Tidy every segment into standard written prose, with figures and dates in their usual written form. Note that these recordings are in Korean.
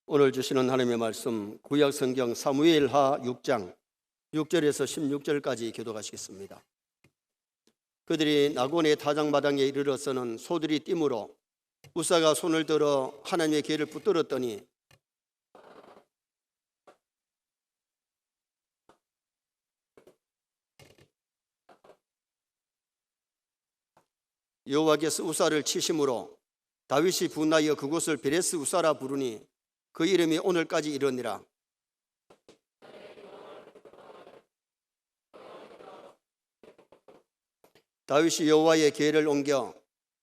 오늘 주시는 하나님의 말씀 구약 성경 사무엘하 6장 6절에서 16절까지 교독하시겠습니다. 그들이 나곤의 타작마당에 이르러서는 소들이 띠므로 우사가 손을 들어 하나님의궤를 붙들었더니 여호와께서 우사를 치심으로 다윗이 분하여 그곳을 베레스 우사라 부르니 그 이름이 오늘까지 이르니라. 다윗이 여호와의 궤를 옮겨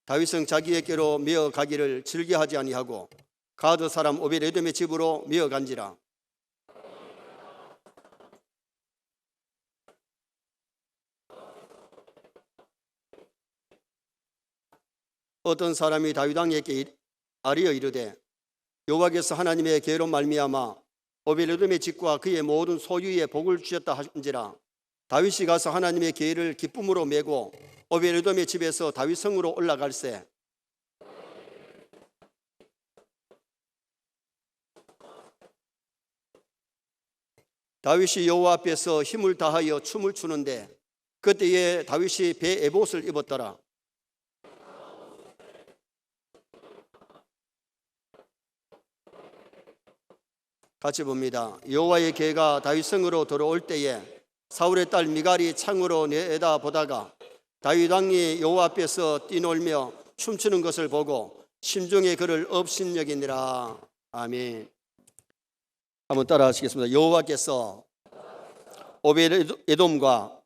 다윗은 자기에게로 메어 가기를 즐겨하지 아니하고 가드 사람 오벳에돔의 집으로 메어 간지라. 어떤 사람이 다윗 왕에게 아뢰어 이르되 여호와께서 하나님의 궤로 말미암아 오벳에돔의 집과 그의 모든 소유에 복을 주셨다 하신지라. 다윗이 가서 하나님의 궤를 기쁨으로 메고 오벳에돔의 집에서 다윗 성으로 올라갈새 다윗이 여호와 앞에서 힘을 다하여 춤을 추는데 그때에 다윗이 배 에봇을 입었더라. 같이 봅니다. 여호와의 궤가 다윗 성으로 들어올 때에 사울의 딸 미갈이 창으로 내다 보다가 다윗 왕이 여호와 앞에서 뛰놀며 춤추는 것을 보고 심중에 그를 업신여기니라. 아멘. 한번 따라 하시겠습니다. 여호와께서 오벳에돔과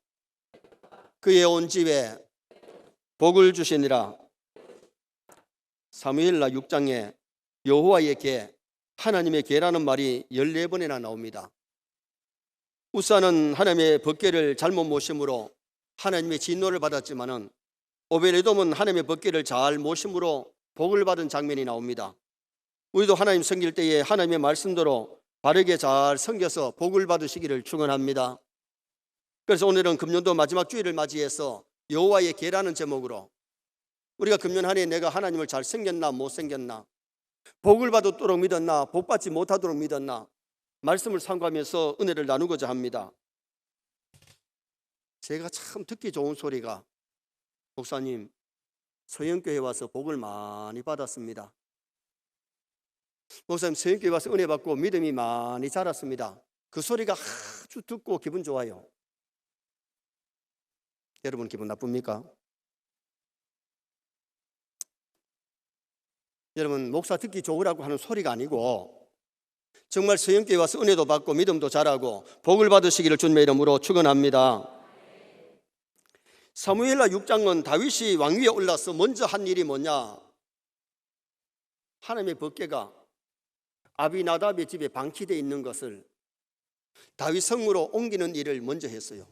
그의 온 집에 복을 주시니라. 사무엘하 6장에 여호와의 궤, 하나님의 궤라는 말이 14번이나 나옵니다. 우사는 하나님의 법궤를 잘못 모심으로 하나님의 진노를 받았지만은 오벳에돔은 하나님의 법궤를 잘 모심으로 복을 받은 장면이 나옵니다. 우리도 하나님 섬길 때에 하나님의 말씀대로 바르게 잘 섬겨서 복을 받으시기를 축원합니다. 그래서 오늘은 금년도 마지막 주일을 맞이해서 여호와의 궤라는 제목으로 우리가 금년 한 해 내가 하나님을 잘 섬겼나 못 섬겼나, 복을 받도록 믿었나 복 받지 못하도록 믿었나 말씀을 상고하면서 은혜를 나누고자 합니다. 제가 참 듣기 좋은 소리가 목사님 서영교회 와서 복을 많이 받았습니다. 목사님 서영교회 와서 은혜 받고 믿음이 많이 자랐습니다. 그 소리가 아주 듣고 기분 좋아요. 여러분 기분 나쁩니까? 여러분 목사 듣기 좋으라고 하는 소리가 아니고 정말 서영교회 와서 은혜도 받고 믿음도 자라고 복을 받으시기를 주님의 이름으로 축원합니다. 사무엘하 6장은 다윗이 왕위에 올라서 먼저 한 일이 뭐냐? 하나님의 법궤가 아비나답의 집에 방치되어 있는 것을 다윗 성으로 옮기는 일을 먼저 했어요.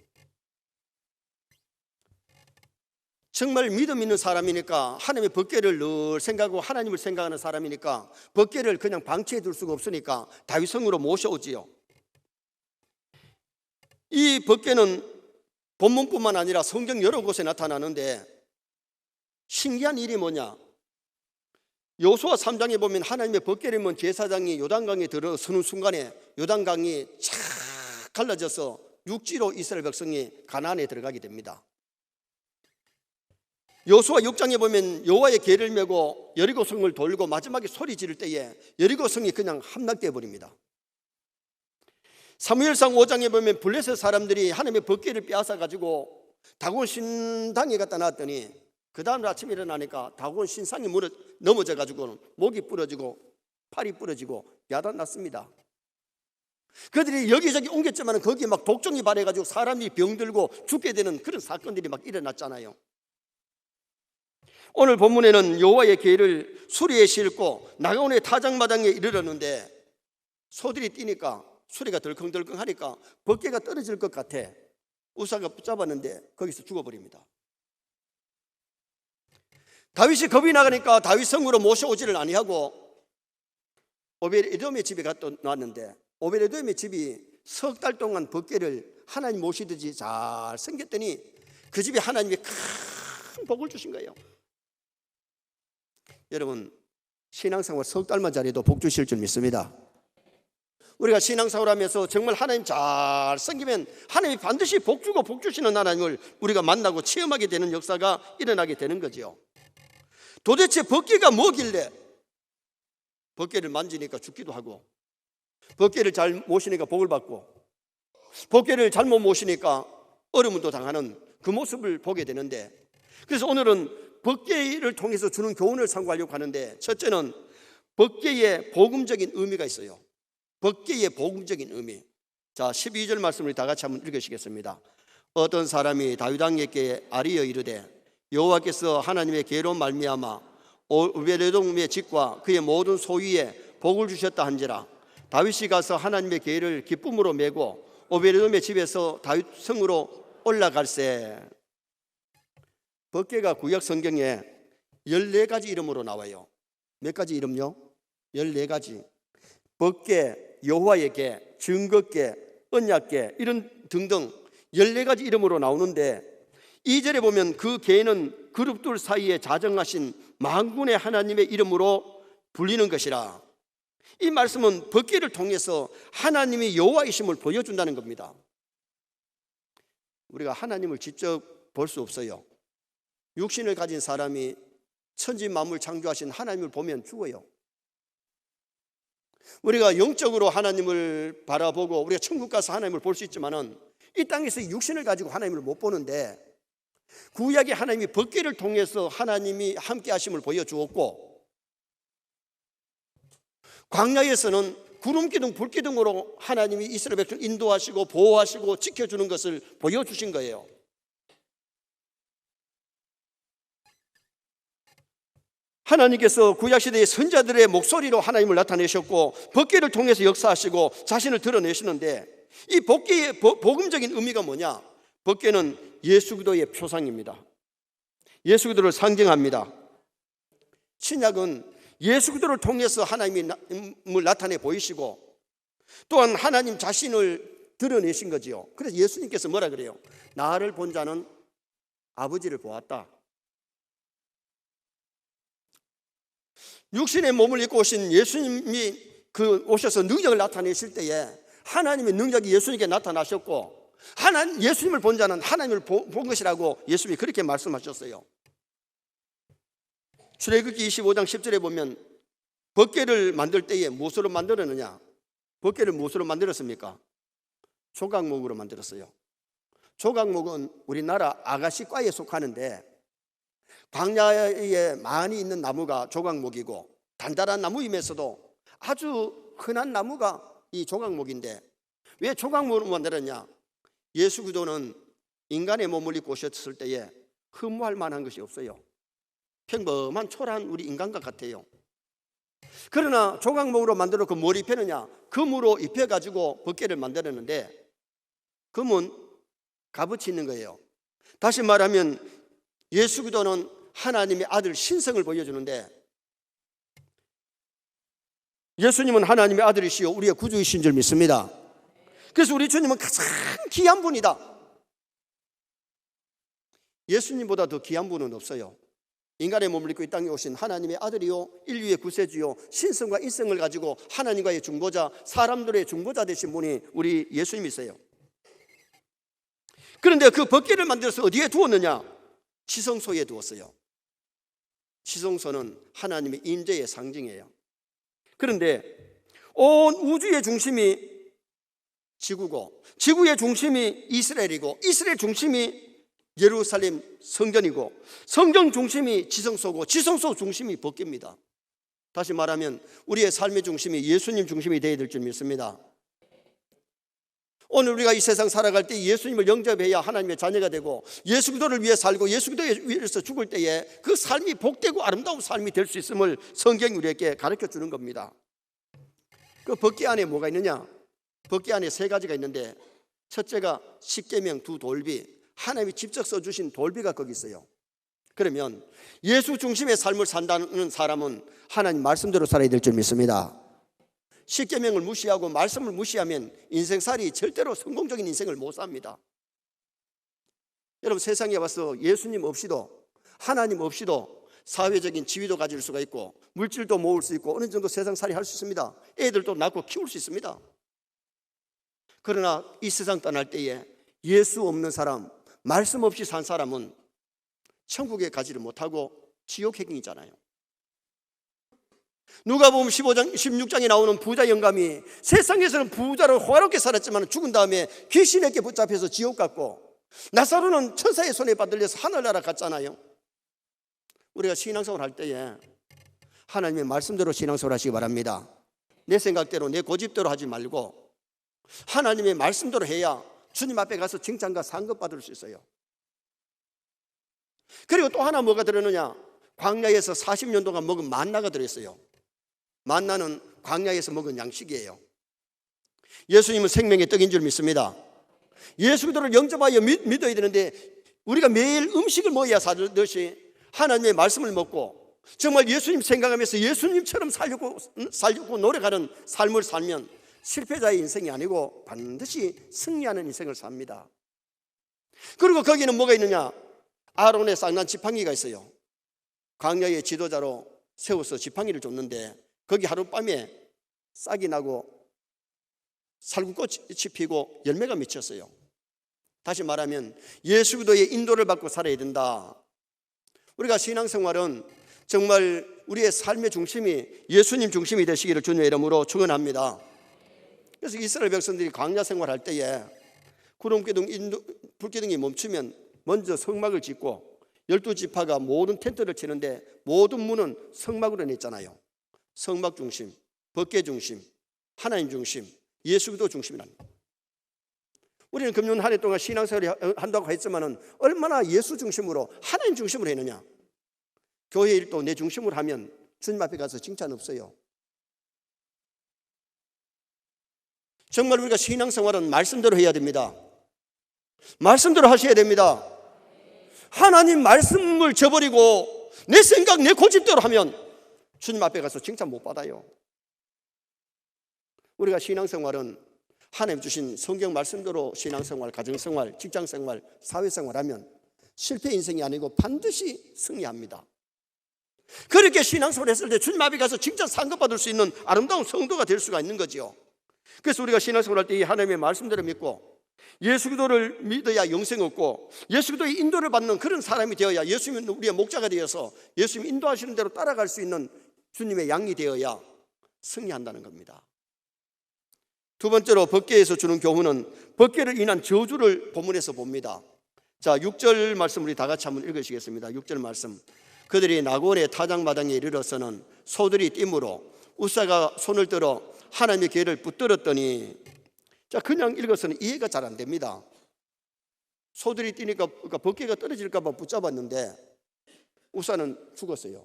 정말 믿음 있는 사람이니까 하나님의 법궤를 늘 생각하고 하나님을 생각하는 사람이니까 법궤를 그냥 방치해 둘 수가 없으니까 다윗 성으로 모셔오지요. 이 법궤는 본문뿐만 아니라 성경 여러 곳에 나타나는데 신기한 일이 뭐냐? 여호수아 3장에 보면 하나님의 법궤를 입은 제사장이 요단강에 들어서는 순간에 요단강이 착 갈라져서 육지로 이스라엘 백성이 가나안에 들어가게 됩니다. 여호수아 6장에 보면 여호와의 궤를 메고 여리고 성을 돌고 마지막에 소리 지를 때에 여리고 성이 그냥 함락되어 버립니다. 사무엘상 5장에 보면 블레셋 사람들이 하나님의 법궤를 빼앗아 가지고 다곤 신당에 갖다 놨더니 그 다음 아침에 일어나니까 다곤 신상이 넘어져 가지고 목이 부러지고 팔이 부러지고 야단 났습니다. 그들이 여기저기 옮겼지만 거기에 막 독종이 발해 가지고 사람이 병들고 죽게 되는 그런 사건들이 막 일어났잖아요. 오늘 본문에는 여호와의 궤를 수리에 싣고 나곤의 타작마당에 이르렀는데 소들이 뛰니까 수리가 덜컹덜컹 하니까 법궤가 떨어질 것 같아 우사가 붙잡았는데 거기서 죽어버립니다. 다윗이 겁이 나가니까 다윗 성으로 모셔오지를 아니하고 오벳에돔의 집에 갖다 놨는데 오벳에돔의 집이 석 달 동안 법궤를 하나님 모시듯이 잘 섬겼더니 그 집에 하나님이 큰 복을 주신 거예요. 여러분 신앙생활 석 달만 잘해도 복 주실 줄 믿습니다. 우리가 신앙생활 하면서 정말 하나님 잘 섬기면 하나님이 반드시 복 주고 복 주시는 하나님을 우리가 만나고 체험하게 되는 역사가 일어나게 되는 거죠. 도대체 법궤가 뭐길래 법궤를 만지니까 죽기도 하고, 법궤를 잘 모시니까 복을 받고, 법궤를 잘못 모시니까 어려움도 당하는 그 모습을 보게 되는데, 그래서 오늘은 법궤를 통해서 주는 교훈을 참고하려고 하는데, 첫째는 법궤의 복음적인 의미가 있어요. 법궤의 복음적인 의미. 자, 12절 말씀을 다 같이 한번 읽으시겠습니다. 어떤 사람이 다윗 왕에게 아뢰어 이르되 여호와께서 하나님의 계로 말미암아 오베데돔의 집과 그의 모든 소유에 복을 주셨다 한지라. 다윗이 가서 하나님의 계를 기쁨으로 메고 오베데돔의 집에서 다윗 성으로 올라갈세. 법궤가 구약 성경에 14가지 이름으로 나와요. 몇 가지 이름요? 14가지. 법궤, 여호와의 궤, 증거궤, 언약궤 이런 등등 14가지 이름으로 나오는데, 2절에 보면 그 궤는 그룹들 사이에 자정하신 만군의 하나님의 이름으로 불리는 것이라. 이 말씀은 법궤를 통해서 하나님이 여호와이심을 보여준다는 겁니다. 우리가 하나님을 직접 볼 수 없어요. 육신을 가진 사람이 천지 만물 창조하신 하나님을 보면 죽어요. 우리가 영적으로 하나님을 바라보고 우리가 천국 가서 하나님을 볼 수 있지만은 이 땅에서 육신을 가지고 하나님을 못 보는데, 구약의 하나님이 법궤를 통해서 하나님이 함께 하심을 보여주었고, 광야에서는 구름 기둥 불 기둥으로 하나님이 이스라엘 백성을 인도하시고 보호하시고 지켜주는 것을 보여주신 거예요. 하나님께서 구약시대의 선자들의 목소리로 하나님을 나타내셨고 법궤를 통해서 역사하시고 자신을 드러내시는데, 이 법궤의 복음적인 의미가 뭐냐? 법궤는 예수 그리스도의 표상입니다. 예수 그리스도를 상징합니다. 신약은 예수 그리스도를 통해서 하나님을 나타내 보이시고 또한 하나님 자신을 드러내신 거지요. 그래서 예수님께서 뭐라 그래요? 나를 본 자는 아버지를 보았다. 육신의 몸을 입고 오신 예수님이 오셔서 능력을 나타내실 때에 하나님의 능력이 예수님께 나타나셨고, 예수님을 본 자는 하나님을 본 것이라고 예수님이 그렇게 말씀하셨어요. 출애굽기 25장 10절에 보면 법궤를 만들 때에 무엇으로 만들었느냐? 법궤를 무엇으로 만들었습니까? 조각목으로 만들었어요. 조각목은 우리나라 아가씨과에 속하는데, 광야에 많이 있는 나무가 조각목이고 단단한 나무이면서도 아주 흔한 나무가 이 조각목인데, 왜 조각목으로 만들었냐? 예수 그리스도는 인간의 몸을 입고 오셨을 때에 흠모할 만한 것이 없어요. 평범한 초라한 우리 인간과 같아요. 그러나 조각목으로 만들어 그 뭘 입혔느냐? 금으로 입혀가지고 법궤를 만들었는데, 금은 값어치 있는 거예요. 다시 말하면 예수 그리스도는 하나님의 아들 신성을 보여주는데, 예수님은 하나님의 아들이시요 우리의 구주이신 줄 믿습니다. 그래서 우리 주님은 가장 귀한 분이다. 예수님보다 더 귀한 분은 없어요. 인간의 몸을 입고 이 땅에 오신 하나님의 아들이요 인류의 구세주요 신성과 인성을 가지고 하나님과의 중보자, 사람들의 중보자 되신 분이 우리 예수님이세요. 그런데 그 법궤를 만들어서 어디에 두었느냐? 지성소에 두었어요. 지성소는 하나님의 임재의 상징이에요. 그런데 온 우주의 중심이 지구고, 지구의 중심이 이스라엘이고, 이스라엘 중심이 예루살렘 성전이고, 성전 중심이 지성소고, 지성소 중심이 법궤입니다. 다시 말하면 우리의 삶의 중심이 예수님 중심이 되어야 될 줄 믿습니다. 오늘 우리가 이 세상 살아갈 때 예수님을 영접해야 하나님의 자녀가 되고, 예수 그리스도를 위해 살고 예수 그리스도를 위해서 죽을 때에 그 삶이 복되고 아름다운 삶이 될 수 있음을 성경이 우리에게 가르쳐 주는 겁니다. 그 법궤 안에 뭐가 있느냐? 법궤 안에 3가지가 있는데, 첫째가 십계명 2 돌비, 하나님이 직접 써주신 돌비가 거기 있어요. 그러면 예수 중심의 삶을 산다는 사람은 하나님 말씀대로 살아야 될 줄 믿습니다. 십계명을 무시하고 말씀을 무시하면 인생살이 절대로 성공적인 인생을 못 삽니다. 여러분, 세상에 와서 예수님 없이도, 하나님 없이도 사회적인 지위도 가질 수가 있고 물질도 모을 수 있고 어느 정도 세상살이 할 수 있습니다. 애들도 낳고 키울 수 있습니다. 그러나 이 세상 떠날 때에 예수 없는 사람, 말씀 없이 산 사람은 천국에 가지를 못하고 지옥 행이잖아요. 누가복음 15장, 16장에 나오는 부자 영감이 세상에서는 부자로 호화롭게 살았지만 죽은 다음에 귀신에게 붙잡혀서 지옥 갔고, 나사로는 천사의 손에 받들려서 하늘나라 갔잖아요. 우리가 신앙생활 할 때에 하나님의 말씀대로 신앙생활 하시기 바랍니다. 내 생각대로, 내 고집대로 하지 말고 하나님의 말씀대로 해야 주님 앞에 가서 칭찬과 상급 받을 수 있어요. 그리고 또 하나 뭐가 들었느냐? 광야에서 40년 동안 먹은 만나가 들어있어요. 만나는 광야에서 먹은 양식이에요. 예수님은 생명의 떡인 줄 믿습니다. 예수 그리스도를 영접하여 믿어야 되는데, 우리가 매일 음식을 먹어야 사듯이 하나님의 말씀을 먹고 정말 예수님 생각하면서 예수님처럼 살려고 노력하는 삶을 살면 실패자의 인생이 아니고 반드시 승리하는 인생을 삽니다. 그리고 거기는 뭐가 있느냐? 아론의 쌍난 지팡이가 있어요. 광야의 지도자로 세워서 지팡이를 줬는데 거기 하룻밤에 싹이 나고 살구꽃이 피고 열매가 맺혔어요. 다시 말하면 예수 그리스도의 인도를 받고 살아야 된다. 우리가 신앙생활은 정말 우리의 삶의 중심이 예수님 중심이 되시기를 주님의 이름으로 축원합니다. 그래서 이스라엘 백성들이 광야 생활할 때에 구름기둥, 불기둥이 멈추면 먼저 성막을 짓고 12지파가 모든 텐트를 치는데 모든 문은 성막으로 냈잖아요. 성막 중심, 법궤 중심, 하나님 중심, 예수 그리스도 중심이랍니다. 우리는 금년 한 해 동안 신앙생활을 한다고 했지만은 얼마나 예수 중심으로, 하나님 중심으로 했느냐? 교회 일도 내 중심으로 하면 주님 앞에 가서 칭찬 없어요. 정말 우리가 신앙생활은 말씀대로 해야 됩니다. 말씀대로 하셔야 됩니다. 하나님 말씀을 저버리고 내 생각, 내 고집대로 하면 주님 앞에 가서 칭찬 못 받아요. 우리가 신앙생활은 하나님 주신 성경 말씀대로 신앙생활, 가정생활, 직장생활, 사회생활 하면 실패 인생이 아니고 반드시 승리합니다. 그렇게 신앙생활 했을 때 주님 앞에 가서 칭찬 상급받을 수 있는 아름다운 성도가 될 수가 있는 거죠. 그래서 우리가 신앙생활 할 때 이 하나님의 말씀대로 믿고 예수 그리스도를 믿어야 영생 얻고 예수 그리스도의 인도를 받는 그런 사람이 되어야, 예수님은 우리의 목자가 되어서 예수님 인도하시는 대로 따라갈 수 있는 주님의 양이 되어야 승리한다는 겁니다. 두 번째로 법궤에서 주는 교훈은 법궤를 인한 저주를 본문에서 봅니다. 자, 6절 말씀 우리 다 같이 한번 읽으시겠습니다. 6절 말씀. 그들이 나곤의 타작마당에 이르러서는 소들이 띠므로 우사가 손을 들어 하나님의 궤를 붙들었더니, 자, 그냥 읽어서는 이해가 잘 안 됩니다. 소들이 뛰니까 그러니까 법궤가 떨어질까 봐 붙잡았는데 우사는 죽었어요.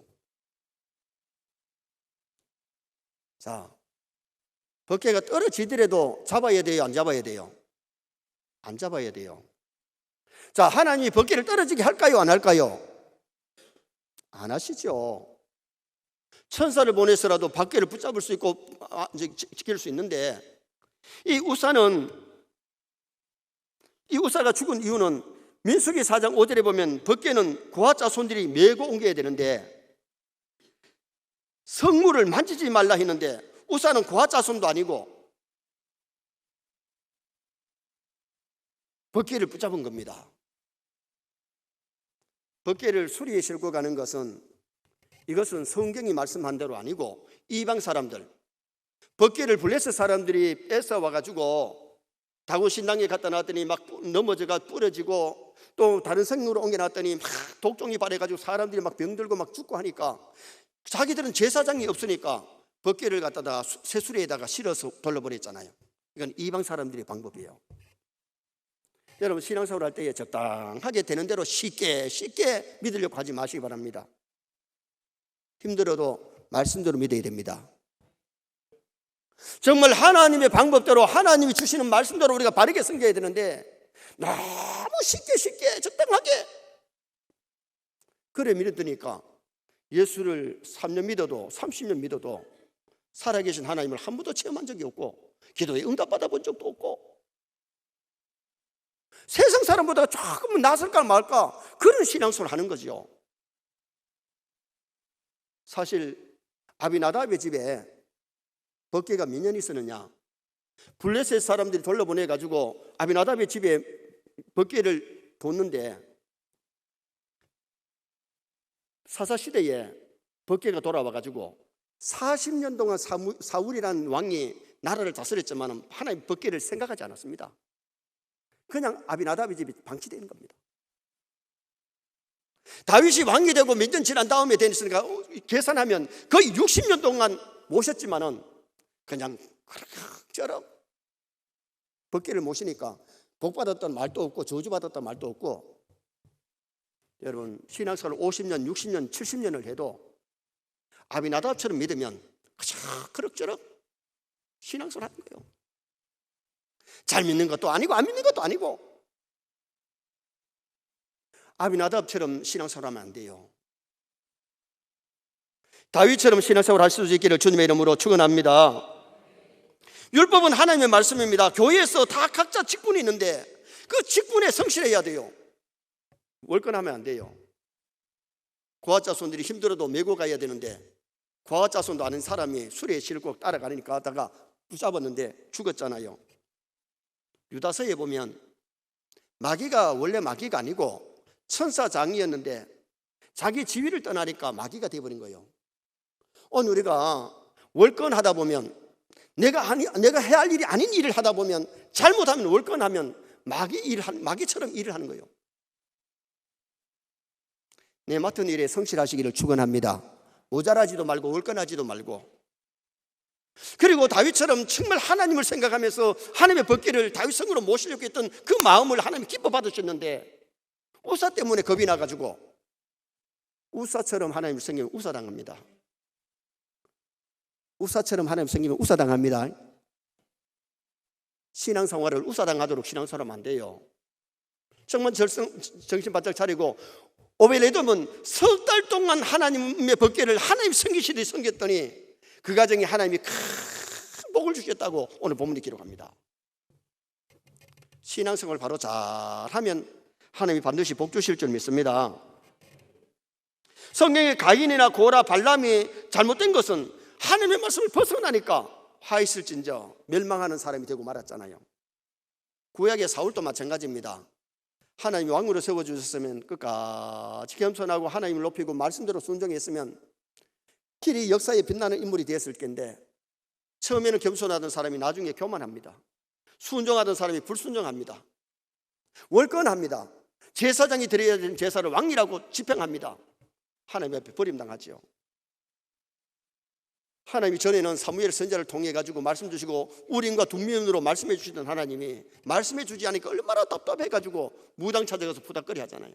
자, 법궤가 떨어지더라도 잡아야 돼요, 안 잡아야 돼요? 안 잡아야 돼요. 자, 하나님이 법궤를 떨어지게 할까요, 안 할까요? 안 하시죠. 천사를 보내서라도 법궤를 붙잡을 수 있고 이제 지킬 수 있는데, 이 우사가 죽은 이유는 민수기 4장 5절에 보면 법궤는 고아 자손들이 메고 옮겨야 되는데 성물을 만지지 말라 했는데 우사는 고아 자손도 아니고 법궤를 붙잡은 겁니다. 법궤를 수리에 싣고 가는 것은, 이것은 성경이 말씀한 대로 아니고 이방 사람들, 법궤를 블레셋 사람들이 뺏어와가지고 다윗 신당에 갖다 놨더니 막 넘어져가 부러지고, 또 다른 성으로 옮겨놨더니 막 독종이 발해가지고 사람들이 막 병들고 막 죽고 하니까 자기들은 제사장이 없으니까 법궤를 갖다가 새수레에다가 실어서 돌려버렸잖아요. 이건 이방 사람들의 방법이에요. 여러분, 신앙생활 할 때에 적당하게 되는 대로 쉽게 믿으려고 하지 마시기 바랍니다. 힘들어도 말씀대로 믿어야 됩니다. 정말 하나님의 방법대로, 하나님이 주시는 말씀대로 우리가 바르게 섬겨야 되는데 너무 쉽게 적당하게 그래 믿었으니까 예수를 3년 믿어도 30년 믿어도 살아계신 하나님을 한 번도 체험한 적이 없고 기도에 응답받아 본 적도 없고 세상 사람보다 조금은 나설까 말까 그런 신앙생활을 하는 거죠. 사실 아비나답의 집에 법궤가 몇 년 있었느냐? 블레셋 사람들이 돌려보내가지고 아비나답의 집에 법궤를 뒀는데 사사시대에 법궤가 돌아와가지고 40년 동안 사울이라는 왕이 나라를 다스렸지만 하나님 법궤를 생각하지 않았습니다. 그냥 아비나답의 집이 방치되는 겁니다. 다윗이 왕이 되고 몇 년 지난 다음에 되니까 계산하면 거의 60년 동안 모셨지만은 그냥 그럭저럭 법궤를 모시니까 복받았던 말도 없고 저주받았던 말도 없고, 여러분 신앙생활 50년, 60년, 70년을 해도 아비나답처럼 믿으면 그럭저럭 신앙생활 하는 거예요. 잘 믿는 것도 아니고 안 믿는 것도 아니고. 아비나답처럼 신앙생활하면 안 돼요. 다윗처럼 신앙생활 할 수 있기를 주님의 이름으로 축원합니다. 율법은 하나님의 말씀입니다. 교회에서 다 각자 직분이 있는데 그 직분에 성실해야 돼요. 월권하면 안 돼요. 고아자손들이 힘들어도 메고 가야 되는데 고아자손도 아는 사람이 수레에 실고 따라가니까 하다가 붙잡았는데 죽었잖아요. 유다서에 보면 마귀가 원래 마귀가 아니고 천사장이었는데 자기 지위를 떠나니까 마귀가 되어버린 거예요. 오늘 우리가 월권하다 보면 내가 해야 할 일이 아닌 일을 하다 보면 잘못하면 월권하면 마귀처럼 일을 하는 거예요. 내 맡은 일에 성실하시기를 축원합니다. 모자라지도 말고 월권하지도 말고. 그리고 다윗처럼 정말 하나님을 생각하면서 하나님의 법궤를 다윗 성으로 모시려고 했던 그 마음을 하나님이 기뻐 받으셨는데 우사 때문에 겁이 나가지고 우사처럼 하나님을 섬기면 우사당합니다. 우사처럼 하나님 섬기면 우사당합니다. 신앙생활을 우사당하도록 신앙생활하면 안 돼요. 정말 정신 바짝 차리고 오벨에돔은 석 달 동안 하나님의 법궤를 하나님 섬기시듯이 섬겼더니 그 가정에 하나님이 큰 복을 주셨다고 오늘 본문이 기록합니다. 신앙생활을 바로 잘하면 하나님이 반드시 복 주실 줄 믿습니다. 성경에 가인이나 고라, 발람이 잘못된 것은 하나님의 말씀을 벗어나니까 화 있을진저 멸망하는 사람이 되고 말았잖아요. 구약의 사울도 마찬가지입니다. 하나님이 왕으로 세워주셨으면 끝까지 겸손하고 하나님을 높이고 말씀대로 순종했으면 길이 역사에 빛나는 인물이 되었을 텐데 처음에는 겸손하던 사람이 나중에 교만합니다. 순종하던 사람이 불순종합니다. 월권합니다. 제사장이 드려야 되는 제사를 왕이라고 집행합니다. 하나님 앞에 버림당하지요. 하나님이 전에는 사무엘 선지자를 통해 가지고 말씀 주시고 우림과 둠미움으로 말씀해 주시던 하나님이 말씀해 주지 않으니까 얼마나 답답해 가지고 무당 찾아가서 부닥거리 하잖아요.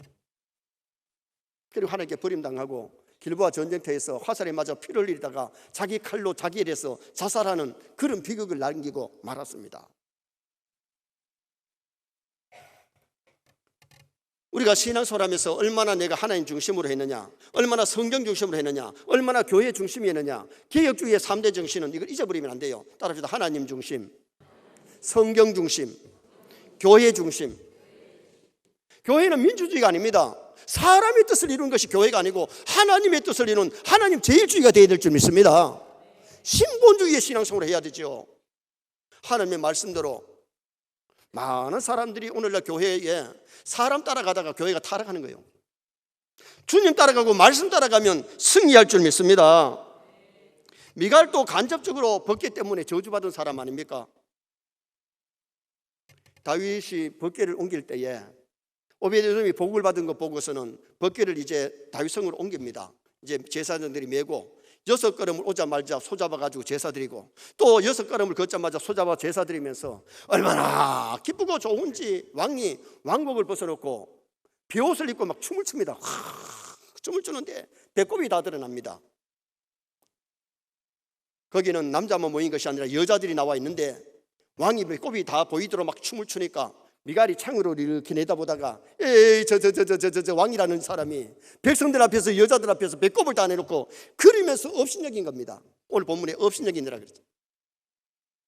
그리고 하나님께 버림당하고 길보아 전쟁터에서 화살에 맞아 피를 흘리다가 자기 칼로 자기 일에서 자살하는 그런 비극을 남기고 말았습니다. 우리가 신앙생활하면서 얼마나 내가 하나님 중심으로 했느냐, 얼마나 성경 중심으로 했느냐, 얼마나 교회 중심이 했느냐. 개혁주의의 3대 정신은 이걸 잊어버리면 안 돼요. 따라합시다. 하나님 중심, 성경 중심, 교회 중심. 교회는 민주주의가 아닙니다. 사람의 뜻을 이루는 것이 교회가 아니고 하나님의 뜻을 이루는 하나님 제일주의가 되어야 될 줄 믿습니다. 신본주의의 신앙생활을 해야 되죠. 하나님의 말씀대로. 많은 사람들이 오늘날 교회에 사람 따라가다가 교회가 타락하는 거예요. 주님 따라가고 말씀 따라가면 승리할 줄 믿습니다. 미갈도 간접적으로 법궤 때문에 저주받은 사람 아닙니까? 다윗이 법궤를 옮길 때에 오베데돔이 복을 받은 것 보고서는 법궤를 이제 다윗성으로 옮깁니다. 이제 제사장들이 메고 6걸음을 오자마자 소잡아가지고 제사 드리고 또 6걸음을 걷자마자 소잡아 제사 드리면서 얼마나 기쁘고 좋은지 왕이 왕복을 벗어놓고 비옷을 입고 막 춤을 춥니다. 춤을 추는데 배꼽이 다 드러납니다. 거기는 남자만 모인 것이 아니라 여자들이 나와 있는데 왕이 배꼽이 다 보이도록 막 춤을 추니까 미갈이 창으로 이렇게 내다보다가 에이 저 왕이라는 사람이 백성들 앞에서 여자들 앞에서 배꼽을 다 내놓고 그리면서 업신여긴 겁니다. 오늘 본문에 업신여기느라 그랬죠.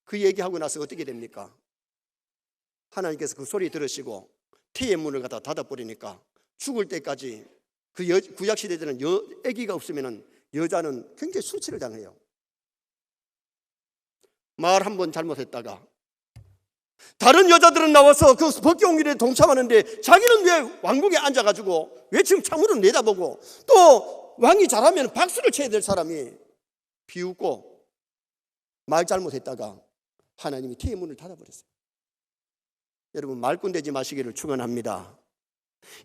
그 얘기하고 나서 어떻게 됩니까? 하나님께서 그 소리 들으시고 태의 문을 갖다 닫아버리니까 죽을 때까지 그 구약시대에는 아기가 없으면 여자는 굉장히 수치를 당해요. 말 한 번 잘못했다가 다른 여자들은 나와서 그 법계옹일에 동참하는데 자기는 왜 왕궁에 앉아가지고 왜 지금 창문을 내다보고, 또 왕이 잘하면 박수를 쳐야 될 사람이 비웃고 말 잘못했다가 하나님이 태의 문을 닫아버렸어요. 여러분, 말꾼 되지 마시기를 축원합니다.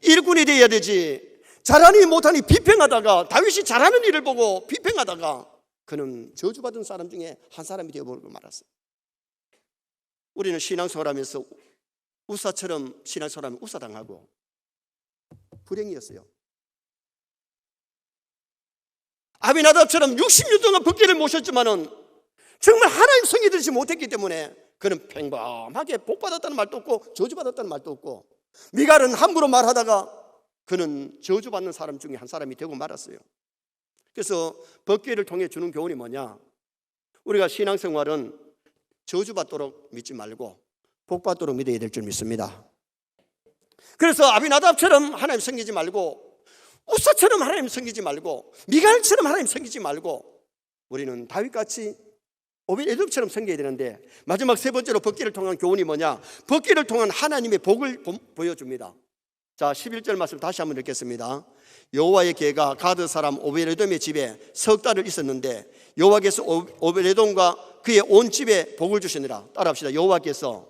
일꾼이 되어야 되지. 잘하니 못하니 비평하다가, 다윗이 잘하는 일을 보고 비평하다가 그는 저주받은 사람 중에 한 사람이 되어버리고 말았어요. 우리는 신앙생활하면서 우사처럼 신앙생활하면 우사당하고 불행이었어요. 아비나답처럼 60년 동안 법궤를 모셨지만은 정말 하나님 성이 되지 못했기 때문에 그는 평범하게 복받았다는 말도 없고 저주받았다는 말도 없고, 미갈은 함부로 말하다가 그는 저주받는 사람 중에 한 사람이 되고 말았어요. 그래서 법궤를 통해 주는 교훈이 뭐냐? 우리가 신앙생활은 저주받도록 믿지 말고 복받도록 믿어야 될 줄 믿습니다. 그래서 아비나답처럼 하나님 섬기지 말고, 우사처럼 하나님 섬기지 말고, 미갈처럼 하나님 섬기지 말고, 우리는 다윗같이 오벳에돔처럼 섬겨야 되는데, 마지막 세 번째로 법궤를 통한 교훈이 뭐냐? 법궤를 통한 하나님의 복을 보여줍니다. 자, 11절 말씀 다시 한번 읽겠습니다. 여호와의 궤가 가드 사람 오벳에돔의 집에 석 달을 있었는데 여호와께서 오벳에돔과 그의 온 집에 복을 주시니라. 따라합시다. 여호와께서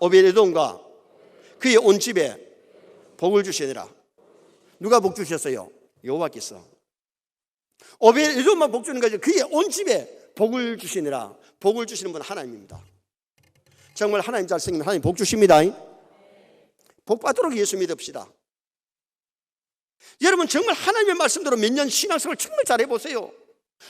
오벳에돔과 그의 온 집에 복을 주시니라. 누가 복 주셨어요? 여호와께서. 오벳에돔만 복 주는 거죠. 그의 온 집에 복을 주시니라. 복을 주시는 분은 하나님입니다. 정말 하나님 잘 섬기면 하나님 복 주십니다. 복 받도록 예수 믿읍시다. 여러분, 정말 하나님의 말씀대로 몇 년 신앙생활 정말 잘해보세요.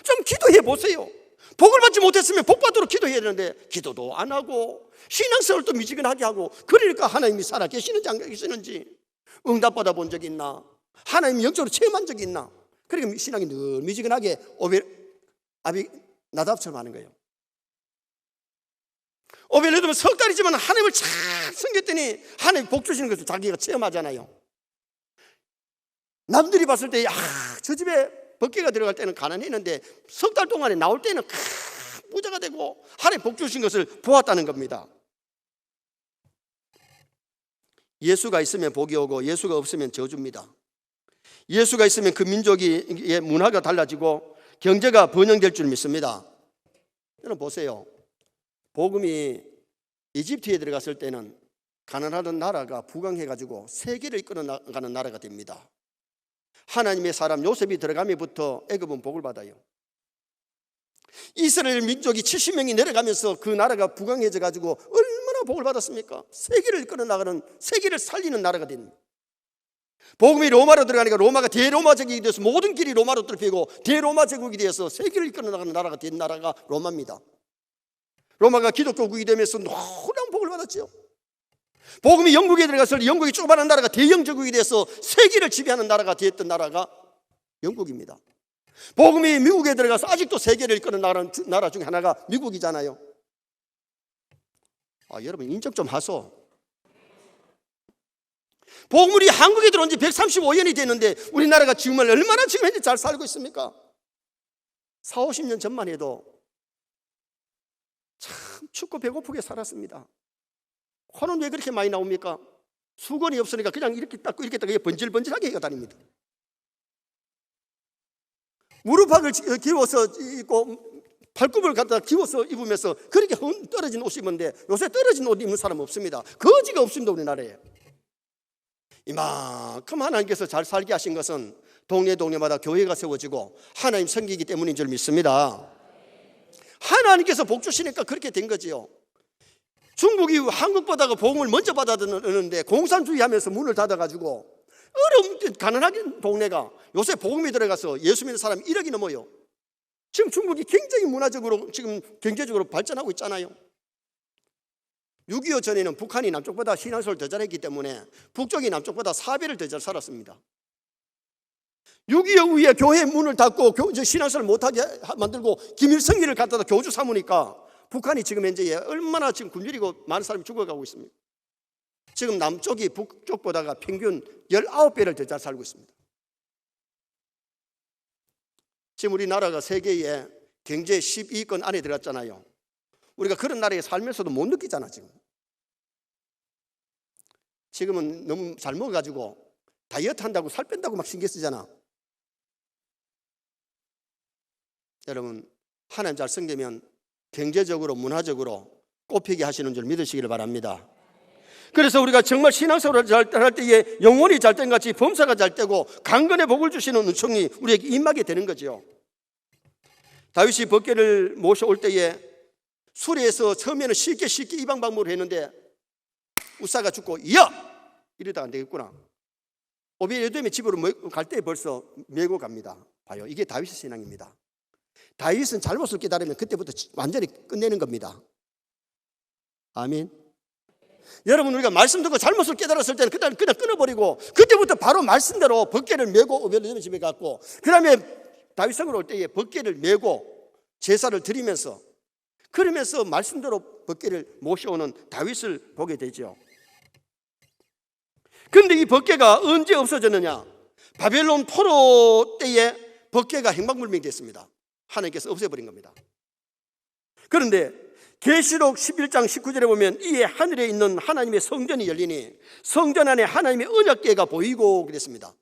좀 기도해보세요. 복을 받지 못했으면 복 받도록 기도해야 되는데 기도도 안 하고 신앙생활도 미지근하게 하고, 그러니까 하나님이 살아계시는지 안 계시는지 응답받아 본 적이 있나, 하나님 영적으로 체험한 적이 있나, 그러니까 신앙이 늘 미지근하게 아비나답처럼 하는 거예요. 오벳에돔은 석 달이지만 하나님을 잘 섬겼더니 하나님 복 주시는 것을 자기가 체험하잖아요. 남들이 봤을 때 저 집에 법궤가 들어갈 때는 가난했는데 석 달 동안에 나올 때는 부자가 되고 하나님 복 주신 것을 보았다는 겁니다. 예수가 있으면 복이 오고 예수가 없으면 저주입니다. 예수가 있으면 그 민족의 문화가 달라지고 경제가 번영될 줄 믿습니다. 여러분 보세요. 복음이 이집트에 들어갔을 때는 가난하던 나라가 부강해가지고 세계를 이끌어 나가는 나라가 됩니다. 하나님의 사람 요셉이 들어가면부터 애굽은 복을 받아요. 이스라엘 민족이 70명이 내려가면서 그 나라가 부강해져가지고 얼마나 복을 받았습니까? 세계를 이끌어 나가는, 세계를 살리는 나라가 됩니다. 복음이 로마로 들어가니까 로마가 대로마 제국이 되어서 모든 길이 로마로 뚫히고 대로마 제국이 되어서 세계를 이끌어 나가는 나라가 된 나라가 로마입니다. 로마가 기독교국이 되면서 놀라운 복을 받았죠. 복음이 영국에 들어가서 영국이 조그마한 나라가 대영 제국이 돼서 세계를 지배하는 나라가 되었던 나라가 영국입니다. 복음이 미국에 들어가서 아직도 세계를 이끄는 나라 중에 하나가 미국이잖아요. 여러분 인정 좀 하소. 복음이 한국에 들어온 지 135년이 됐는데 우리나라가 지금 얼마나 지금 현재 잘 살고 있습니까? 40, 50년 전만 해도 참 춥고 배고프게 살았습니다. 코는 왜 그렇게 많이 나옵니까? 수건이 없으니까 그냥 이렇게 닦고 이렇게 닦고 번질번질하게 해가 다닙니다. 무릎팍을 기워서 입고 발굽을 갖다 기워서 입으면서 그렇게 떨어진 옷 입는데 요새 떨어진 옷 입는 사람 없습니다. 거지가 없습니다. 우리나라에. 이만큼 하나님께서 잘 살게 하신 것은 동네마다 교회가 세워지고 하나님 섬기기 때문인 줄 믿습니다. 하나님께서 복 주시니까 그렇게 된 거지요. 중국이 한국보다가 복음을 먼저 받아들였는데 공산주의하면서 문을 닫아가지고 어려운 가난하게 동네가 요새 복음이 들어가서 예수 믿는 사람이 1억이 넘어요. 지금 중국이 굉장히 문화적으로 지금 경제적으로 발전하고 있잖아요. 6.25 전에는 북한이 남쪽보다 신앙생활을 더 잘했기 때문에 북쪽이 남쪽보다 4배를 더 잘 살았습니다. 6.25 후에 교회 문을 닫고 신앙생활을 못하게 만들고 김일성기를 갖다가 교주 삼으니까 북한이 지금 현재 얼마나 지금 굶주리고 많은 사람이 죽어가고 있습니다. 지금 남쪽이 북쪽보다가 평균 19배를 더 잘 살고 있습니다. 지금 우리나라가 세계의 경제 12위권 안에 들어갔잖아요. 우리가 그런 나라에 살면서도 못 느끼잖아. 지금 지금은 너무 잘 먹어가지고 다이어트 한다고 살 뺀다고 막 신경 쓰잖아. 여러분, 하나님 잘 섬기면 경제적으로 문화적으로 꽃피게 하시는 줄 믿으시기를 바랍니다. 그래서 우리가 정말 신앙생활을 잘 할 때에 영혼이 잘 된 같이 범사가 잘 되고 강건의 복을 주시는 은총이 우리에게 임하게 되는 거죠. 다윗이 법궤를 모셔올 때에 수레에서 처음에는 쉽게 이방방문을 했는데 우사가 죽고 야! 이러다 안 되겠구나. 오베데돔의 집으로 갈 때 벌써 메고 갑니다. 봐요, 이게 다윗의 신앙입니다. 다윗은 잘못을 깨달으면 그때부터 완전히 끝내는 겁니다. 아멘. 여러분, 우리가 말씀 듣고 잘못을 깨달았을 때는 그냥 끊어버리고 그때부터 바로 말씀대로 법궤를 메고 오베데돔의 집에 갔고, 그 다음에 다윗성으로 올 때에 법궤를 메고 제사를 드리면서 그러면서 말씀대로 법궤를 모셔오는 다윗을 보게 되죠. 그런데 이 법궤가 언제 없어졌느냐? 바벨론 포로 때에 법궤가 행방불명이 됐습니다. 하나님께서 없애버린 겁니다. 그런데 계시록 11장 19절에 보면 이에 하늘에 있는 하나님의 성전이 열리니 성전 안에 하나님의 언약궤가 보이고 그랬습니다.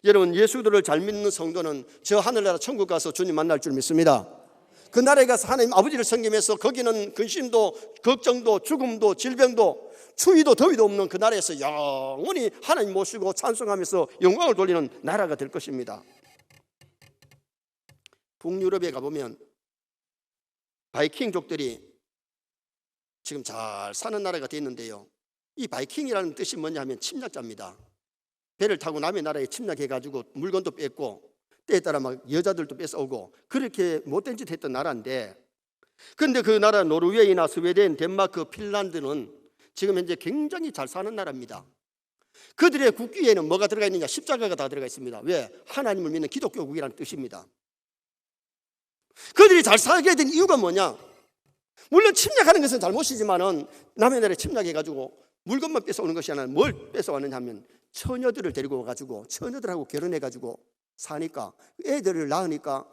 여러분, 예수들을 잘 믿는 성도는 저 하늘나라 천국 가서 주님 만날 줄 믿습니다. 그 나라에 가서 하나님 아버지를 섬기면서 거기는 근심도 걱정도 죽음도 질병도 추위도 더위도 없는 그 나라에서 영원히 하나님 모시고 찬송하면서 영광을 돌리는 나라가 될 것입니다. 북유럽에 가보면 바이킹족들이 지금 잘 사는 나라가 됐는데요, 이 바이킹이라는 뜻이 뭐냐 하면 침략자입니다. 배를 타고 남의 나라에 침략해가지고 물건도 뺏고 때에 따라 막 여자들도 뺏어오고 그렇게 못된 짓 했던 나라인데, 그런데 그 나라 노르웨이나 스웨덴, 덴마크, 핀란드는 지금 현재 굉장히 잘 사는 나라입니다. 그들의 국기에는 뭐가 들어가 있느냐? 십자가가 다 들어가 있습니다. 왜? 하나님을 믿는 기독교국이라는 뜻입니다. 그들이 잘 살게 된 이유가 뭐냐? 물론 침략하는 것은 잘못이지만은 남의 나라에 침략해가지고 물건만 뺏어오는 것이 아니라 뭘 뺏어왔느냐 하면 처녀들을 데리고 와가지고 처녀들하고 결혼해가지고 사니까, 애들을 낳으니까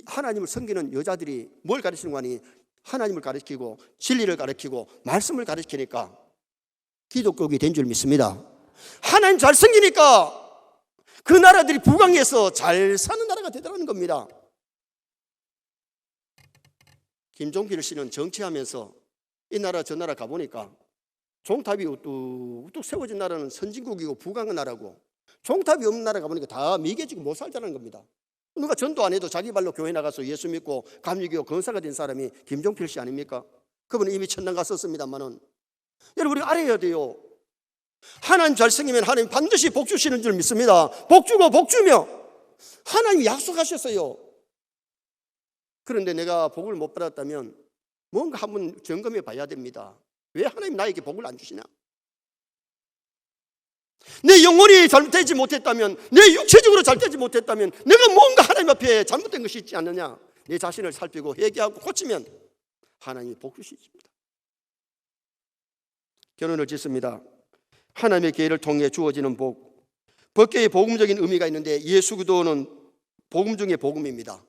하나님을 섬기는 여자들이 뭘 가르치는 거 아니? 하나님을 가르치고 진리를 가르치고 말씀을 가르치니까 기독교국이 된 줄 믿습니다. 하나님 잘 섬기니까 그 나라들이 부강해서 잘 사는 나라가 되더라는 겁니다. 김종필 씨는 정치하면서 이 나라 저 나라 가보니까 종탑이 우뚝 세워진 나라는 선진국이고 부강한 나라고, 종탑이 없는 나라 가보니까 다 미개지고 못 살자는 겁니다. 누가 전도 안 해도 자기 발로 교회 나가서 예수 믿고 감리교 권사가 된 사람이 김종필 씨 아닙니까? 그분은 이미 천당 갔었습니다만은, 여러분, 우리가 알아야 돼요. 하나님 잘 섬기면 하나님 반드시 복 주시는 줄 믿습니다. 복 주고 복 주며 하나님 약속하셨어요. 그런데 내가 복을 못 받았다면 뭔가 한번 점검해 봐야 됩니다. 왜 하나님 나에게 복을 안 주시냐? 내 영혼이 잘되지 못했다면, 내 육체적으로 잘되지 못했다면 내가 뭔가 하나님 앞에 잘못된 것이 있지 않느냐? 내 자신을 살피고 회개하고 고치면 하나님이 복 주십니다. 결론을 짓습니다. 하나님의 계획을 통해 주어지는 복, 법궤의 복음적인 의미가 있는데 예수 그리스도는 복음 중에 복음입니다.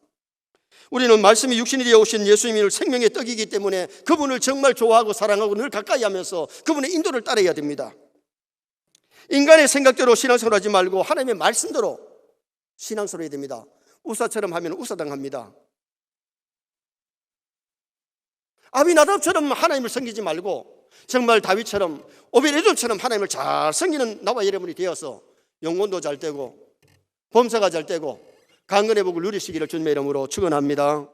우리는 말씀이 육신이 되어 오신 예수님을 생명의 떡이기 때문에 그분을 정말 좋아하고 사랑하고 늘 가까이 하면서 그분의 인도를 따라야 됩니다. 인간의 생각대로 신앙생활 하지 말고 하나님의 말씀대로 신앙생활 해야 됩니다. 우사처럼 하면 우사당합니다. 아비나답처럼 하나님을 섬기지 말고 정말 다윗처럼 오베데돔처럼 하나님을 잘 섬기는 나와 여러분이 되어서 영혼도 잘 되고 범사가 잘 되고 강건의 복을 누리시기를 주님의 이름으로 축원합니다.